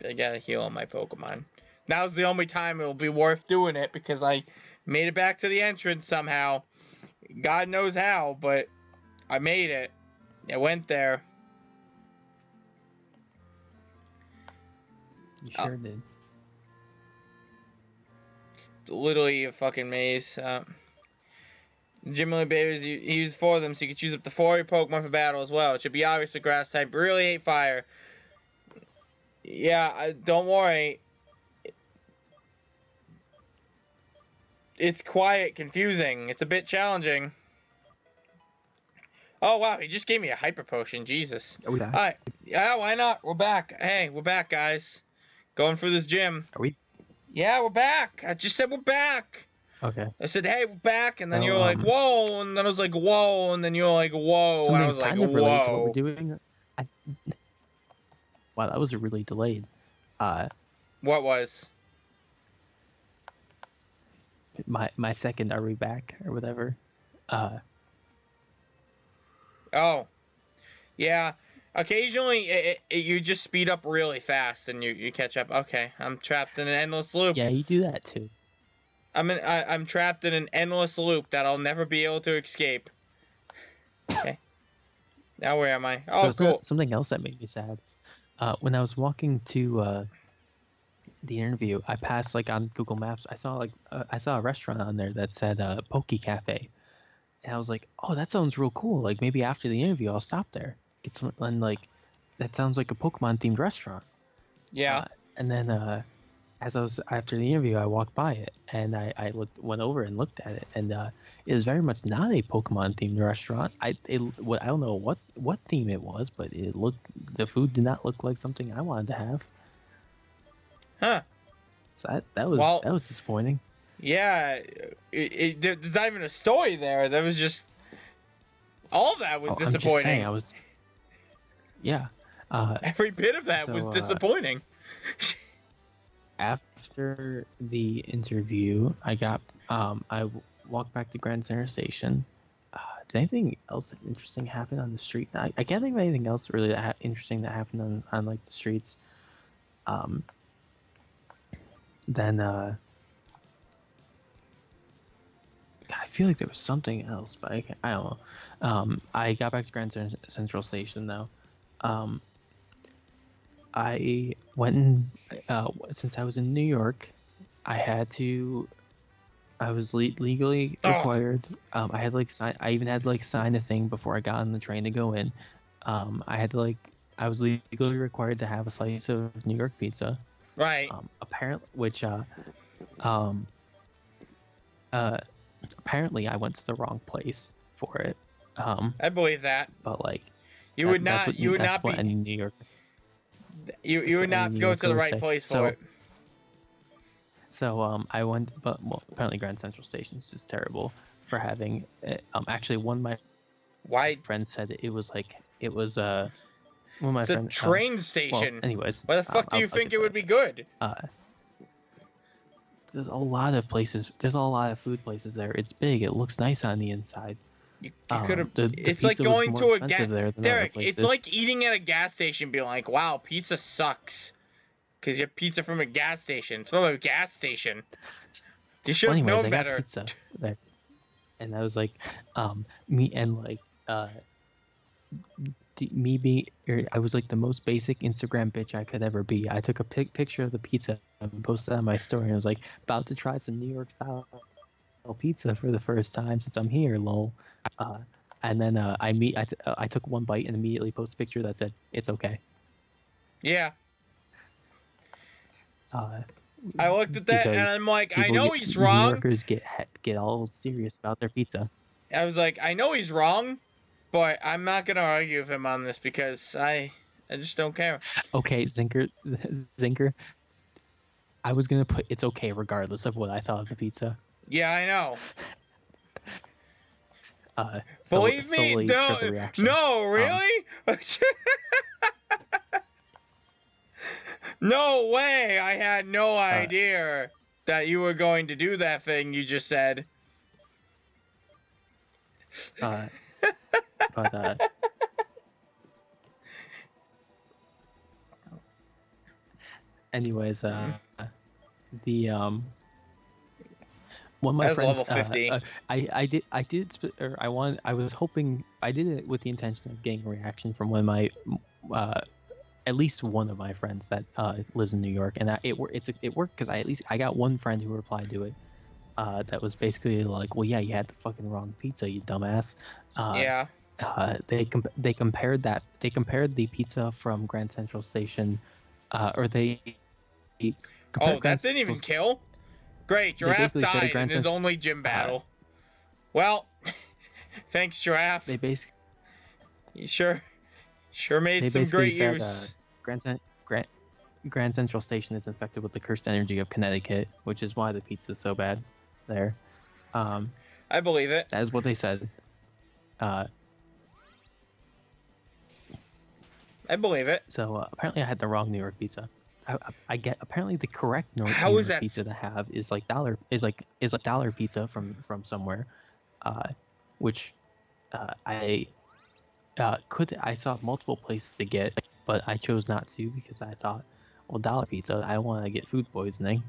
I gotta heal on my Pokemon. Now's the only time it'll be worth doing it because I made it back to the entrance somehow. God knows how, but I made it. I went there. You sure did. It's literally a fucking maze. Gym Lily Babies, you use 4 of them, so you can choose up to 4 of your Pokemon for battle as well. It should be obvious with Grass type. Really hate Fire. Yeah, don't worry. It's quiet, confusing. It's a bit challenging. Oh, wow, he just gave me a Hyper Potion. Jesus. Are we back? Alright. Yeah, why not? We're back. Hey, we're back, guys. Going through this gym. Are we? Yeah, we're back. I just said we're back. Okay. I said, hey, we're back. And then So, you were like, whoa. And then I was like, whoa. And then you were like, whoa. And I was like, kind of related to what we're whoa. doing. Wow, that was really delayed. What was? My second, are we back or whatever? Oh. Yeah. Occasionally, you just speed up really fast and you catch up. Okay, I'm trapped in an endless loop. Yeah, you do that too. I'm trapped in an endless loop that I'll never be able to escape. Okay. Now where am I? Oh, so cool. Something else that made me sad. When I was walking to the interview, I passed on Google Maps. I saw a restaurant on there that said Poke Cafe, and I was like, oh, that sounds real cool. Maybe after the interview, I'll stop there, get some, and that sounds like a Pokemon themed restaurant. Yeah. And then as I was after the interview, I walked by it and I went over and looked at it, and it was very much not a Pokemon themed restaurant. I don't know what theme it was, but the food did not look like something I wanted to have. Huh. So that was disappointing. Yeah, there's not even a story there. That was just all of that was disappointing. I'm just saying, yeah. Every bit of that was disappointing. After the interview, I walked back to Grand Center Station. Did anything else interesting happen on the street? I can't think of anything else really interesting that happened on the streets. Then I feel like there was something else, but I don't know. I got back to Grand Central Station though. I went and since I was in New York, I was legally required. I even had to sign a thing before I got on the train to go in. I was legally required to have a slice of New York pizza. Right. Apparently I went to the wrong place for it. I believe that. But you would not any New York. You would not go to the right place for it. So I went, but apparently Grand Central Station is just terrible for having. Actually, one of my friends said it was one of my friends. It's a train station. Well, anyways, why the fuck do you think it would be good? There's a lot of places. There's a lot of food places there. It's big. It looks nice on the inside. You could have. It's like going to a gas. Derek, it's like eating at a gas station, being like, "Wow, pizza sucks," because you have pizza from a gas station. It's from a gas station. You should have known better. I got pizza there, and I was like, me and I was like the most basic Instagram bitch I could ever be. I took a picture of the pizza and posted it on my story, and I was like, about to try some New York style pizza for the first time since I'm here, lol. And then I took one bite and immediately posted a picture that said it's okay. Yeah. I looked at that and I'm like, I know he's wrong. New Yorkers get all serious about their pizza. I was like, I know he's wrong, but I'm not gonna argue with him on this because I just don't care. Okay, Zinker. I was gonna put it's okay regardless of what I thought of the pizza. Yeah, I know. Believe me, no, really? No way! I had no idea that you were going to do that thing you just said. anyways, the one of my That was friends, level 50. I was hoping I did it with the intention of getting a reaction from one of my, at least one of my friends that lives in New York, and it worked because I got one friend who replied to it, that was basically like, well, yeah, you had the fucking wrong pizza, you dumbass. Yeah. They compared the pizza from Grand Central Station, or they compared Oh, Grand that didn't even Central- kill? Great, They Giraffe basically said died in Grand his Central- only gym battle. Well, thanks, Giraffe. They basically You sure made they some basically great said use. Grand Central Station is infected with the cursed energy of Connecticut, which is why the pizza is so bad there. I believe it. That is what they said. I believe it. So apparently I had the wrong New York pizza. I get apparently the correct New How York is that pizza to have is like dollar pizza from somewhere, which I saw multiple places to get, but I chose not to because I thought, well, dollar pizza, I want to get food poisoning.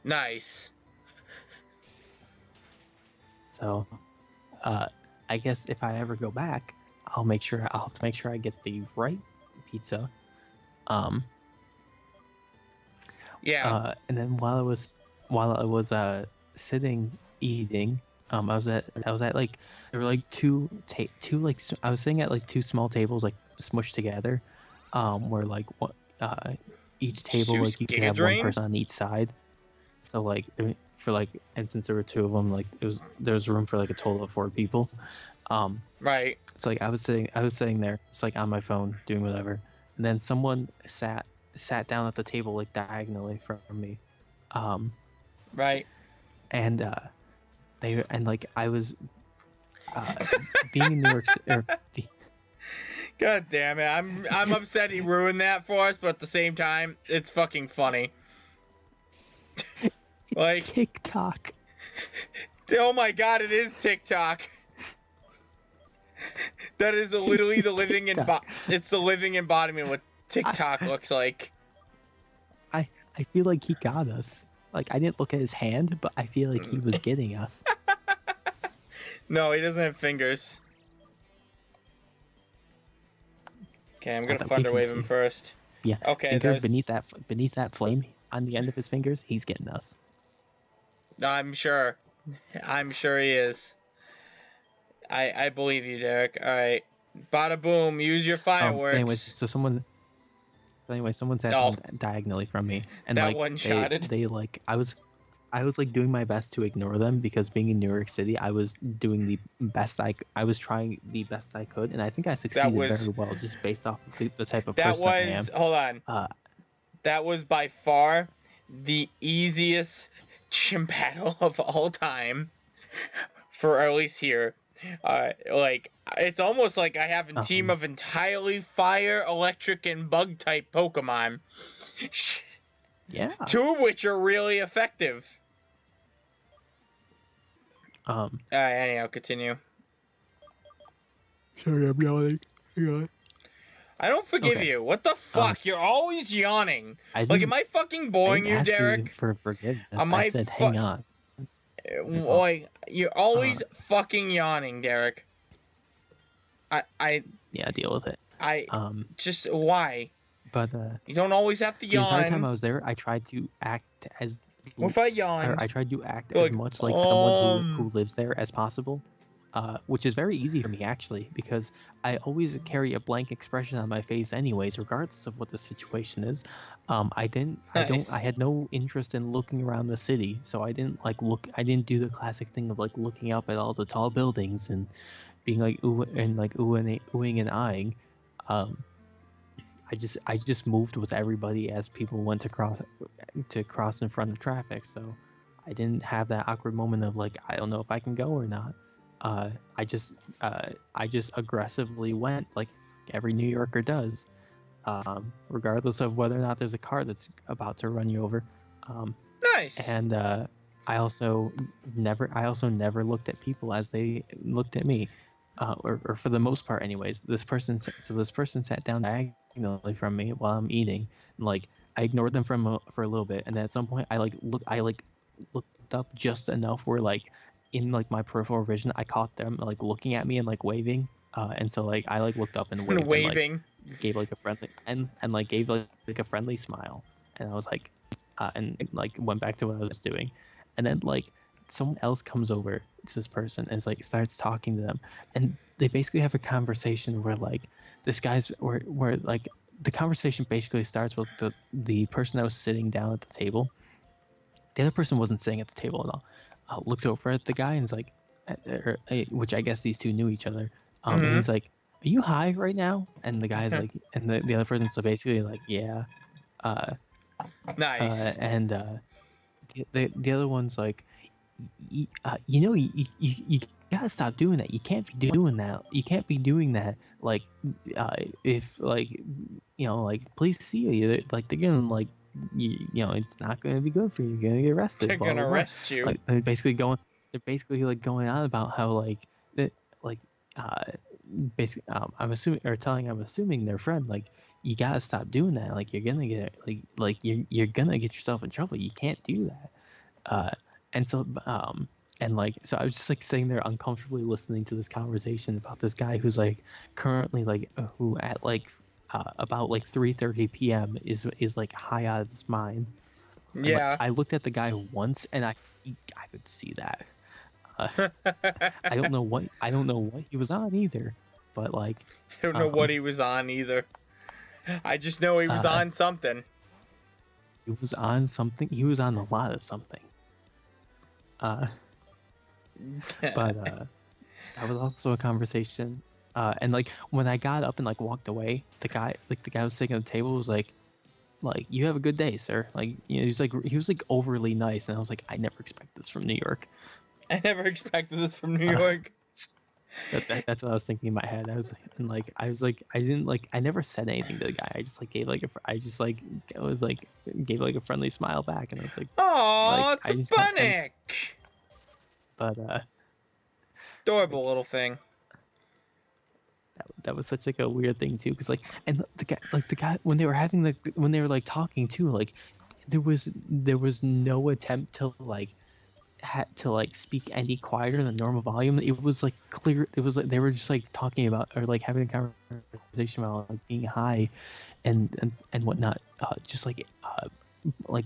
Nice. So I guess if I ever go back, I'll have to make sure I get the right pizza. Yeah. And then while I was sitting eating, I was at like, there were like two like I was sitting at like two small tables like smushed together, where like each table like you could have one person on each side. So like and since there were two of them, like there was room for like a total of 4 people. Right. So like I was sitting there, just like on my phone doing whatever, and then someone sat down at the table like diagonally from me, Right. and like I was being in New York City. God damn it! I'm upset he ruined that for us, but at the same time, it's fucking funny. Like TikTok. Oh my god, it is TikTok. That is literally the living it's the living embodiment of what TikTok looks like. I feel like he got us. Like I didn't look at his hand, but I feel like he was getting us. No, he doesn't have fingers. Okay, I'm gonna thunderwave him first. Yeah. Okay. Zinker, beneath that flame on the end of his fingers, he's getting us. I'm sure. I'm sure he is. I believe you, Derek. All right. Bada boom. Use your fireworks. Anyways, someone sat down diagonally from me, and that like one-shotted. they like I was like doing my best to ignore them because being in New York City, I was doing the best I was trying the best I could, and I think I succeeded very well just based off of the type of person I am. Hold on. That was by far the easiest gym battle of all time, for at least here. Like it's almost like I have a team of entirely fire, electric, and bug type Pokemon. Yeah. 2 of which are really effective. Anyhow, continue. Sorry, I'm yawning. Yeah. I don't forgive you. What the fuck? You're always yawning. Like, am I fucking boring you, Derek? For forgiveness. I said, hang on. Like, you're always fucking yawning, Derek. Yeah, deal with it. Just why? But you don't always have to yawn. The entire time I was there, I tried to act as. What if I yawned? I tried to act as much like someone who lives there as possible, which is very easy for me actually, because I always carry a blank expression on my face anyways, regardless of what the situation is. I had no interest in looking around the city, so I didn't do the classic thing of like looking up at all the tall buildings and being like oohing and eyeing. I just moved with everybody as people went to cross in front of traffic, so I didn't have that awkward moment of like, I don't know if I can go or not. I just aggressively went like every New Yorker does, regardless of whether or not there's a car that's about to run you over. Nice. And I also never looked at people as they looked at me, or for the most part, anyways. This person sat down diagonally diagonally from me while I'm eating. And, like, I ignored them for a little bit, and then at some point I looked up just enough where, like, in like my peripheral vision I caught them like looking at me and like waving. And so like I like looked up and And waved and like waving. gave like a friendly and like gave like a friendly smile, and I was like, and like went back to what I was doing, and then like someone else comes over to this person and like starts talking to them, and they basically have a conversation where like this guy's where like the conversation basically starts with the person that was sitting down at the table. The other person wasn't sitting at the table at all. Looks over at the guy and is like, which I guess these two knew each other. And Mm-hmm. he's like, "Are you high right now?" And the guy's like, and the other person's so basically like, "Yeah." Uh, Nice. and the other one's like, you know, you gotta stop doing that. You can't be doing that. You can't be doing that. Like, if like, you know, like police see you, like they're gonna like, you know, it's not gonna be good for you. You're gonna get arrested. They're Blah gonna blah blah. arrest you. Like they're basically like going on about how like that like basically I'm assuming their friend like you gotta stop doing that. Like you're gonna get like you're gonna get yourself in trouble. You can't do that. And so and like so I was just like sitting there uncomfortably listening to this conversation about this guy who's like currently like who at like about like 3:30 p.m. is like high out of his mind. And, like, Yeah. I looked at the guy once and I could see that. I don't know what he was on either, but like I don't know what he was on either. I just know he was on something. he was on something. He was on a lot of something. But that was also a conversation. And like when I got up and like walked away, the guy who was sitting at the table was like you have a good day, sir. Like you know, he was like overly nice, and I was like, I never expect this from New York. I never expected this from New York. That's what I was thinking in my head. I didn't like I never said anything to the guy. I just like gave like gave like a friendly smile back, and I was like, Oh, like, it's a bunny. But Adorable little thing. that was such like a weird thing too, because like and the guy when they were like talking too, like there was no attempt to like had to like speak any quieter than normal volume. It was like clear. It was like they were just like talking about or like having a conversation about like being high, and whatnot. Just like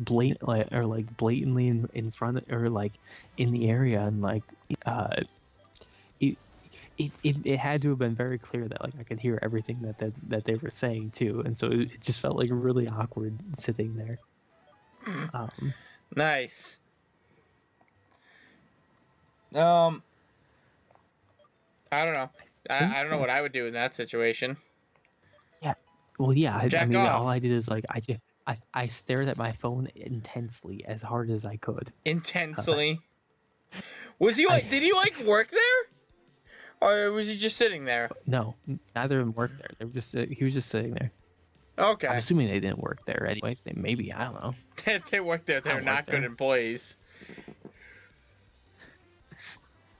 blatant or like blatantly in front of, or like in the area, and like it had to have been very clear that like I could hear everything that they were saying too, and so it just felt like really awkward sitting there. Nice. I don't know. I don't know what I would do in that situation. Yeah. Well, yeah. I mean, off. all I did is like I stared at my phone intensely as hard as I could. Intensely. Was he like? Did he like work there, or was he just sitting there? No, neither of them worked there. They were just he was just sitting there. Okay. I'm assuming they didn't work there anyways. They maybe, I don't know. They worked there. They're not good employees.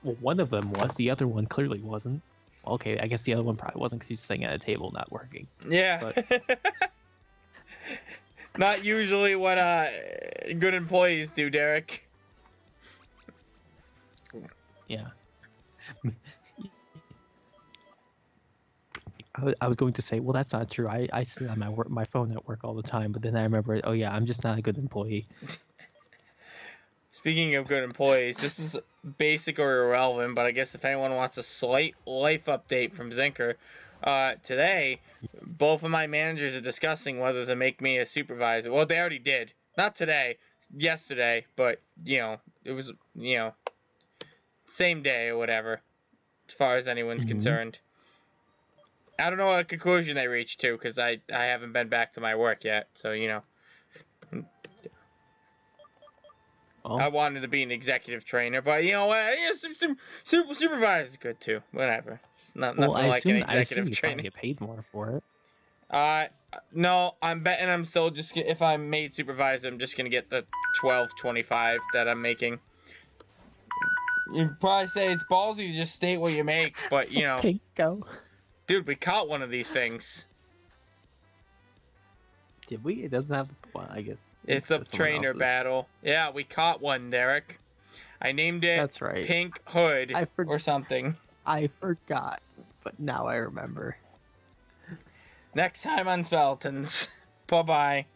Well, one of them was. The other one clearly wasn't. Okay, I guess the other one probably wasn't because he's sitting at a table not working. Yeah. But... not usually what good employees do, Derek. Yeah. I was going to say, well, that's not true. I sit on my phone at work all the time, but then I remember, oh yeah, I'm just not a good employee. Speaking of good employees, this is basic or irrelevant, but I guess if anyone wants a slight life update from Zinker, today, both of my managers are discussing whether to make me a supervisor. Well, they already did. Not today, yesterday, but, you know, it was, you know, same day or whatever, as far as anyone's concerned. I don't know what conclusion they reached to, because I haven't been back to my work yet, so, you know. Oh. I wanted to be an executive trainer, but you know what? Yeah, supervisor is good too. Whatever. It's not nothing like an executive trainer. Get paid more for it. No, I'm betting I'm still just if I'm made supervisor, I'm just gonna get the $12.25 that I'm making. You'd probably say it's ballsy to just state what you make, but you know. Go. Dude, we caught one of these things. Did we? It doesn't have the. Well, I guess It's a someone trainer else's. battle. Yeah, we caught one, Derek. I named it That's right. Pink Hood I or something. I forgot, but now I remember. Next time on Speletons. Bye-bye.